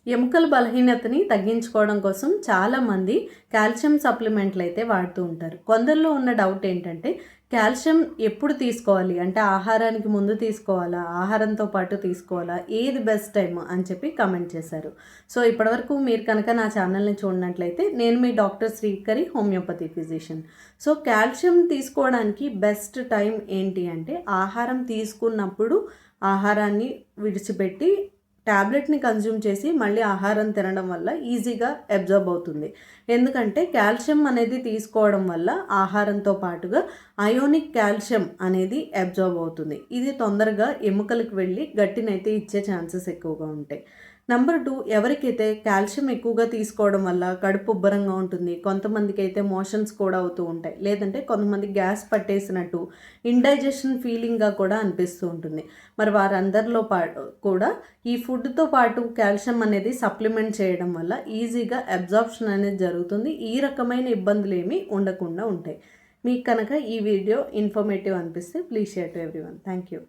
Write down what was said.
ఎముకల బలహీనతని తగ్గించుకోవడం కోసం చాలామంది కాల్షియం సప్లిమెంట్లు అయితే వాడుతూ ఉంటారు. కొందరిలో ఉన్న డౌట్ ఏంటంటే కాల్షియం ఎప్పుడు తీసుకోవాలి, అంటే ఆహారానికి ముందు తీసుకోవాలా, ఆహారంతో పాటు తీసుకోవాలా, ఏది బెస్ట్ టైం అని చెప్పి కమెంట్ చేశారు. సో ఇప్పటివరకు మీరు కనుక నా ఛానల్ని చూడనట్లయితే నేను మీ doctor Srikari, homeopathy physician. So calcium తీసుకోవడానికి బెస్ట్ టైం ఏంటి అంటే ఆహారం తీసుకున్నప్పుడు ఆహారాన్ని విడిచిపెట్టి ట్యాబ్లెట్ని కన్జ్యూమ్ చేసి మళ్ళీ ఆహారం తినడం వల్ల ఈజీగా అబ్జర్బ్ అవుతుంది. ఎందుకంటే కాల్షియం అనేది తీసుకోవడం వల్ల ఆహారంతో పాటుగా అయోనిక్ కాల్షియం అనేది అబ్జర్బ్ అవుతుంది. ఇది తొందరగా ఎముకలకు వెళ్ళి గట్టినైతే ఇచ్చే ఛాన్సెస్ ఎక్కువగా ఉంటాయి. నెంబర్ 2, ఎవరికైతే కాల్షియం ఎక్కువగా తీసుకోవడం వల్ల కడుపు ఉబ్బరంగా ఉంటుంది, కొంతమందికి అయితే మోషన్స్ కూడా అవుతూ ఉంటాయి, లేదంటే కొంతమంది గ్యాస్ పట్టేసినట్టు ఇండైజెషన్ ఫీలింగ్గా కూడా అనిపిస్తూ ఉంటుంది. మరి వారందరిలో కూడా ఈ ఫుడ్తో పాటు కాల్షియం అనేది సప్లిమెంట్ చేయడం వల్ల ఈజీగా అబ్జార్ప్షన్ అనేది జరుగుతుంది. ఈ రకమైన ఇబ్బందులు ఏమీ ఉండకుండా ఉంటాయి. మీకు కనుక ఈ వీడియో ఇన్ఫర్మేటివ్ అనిపిస్తే please share to everyone. Thank you.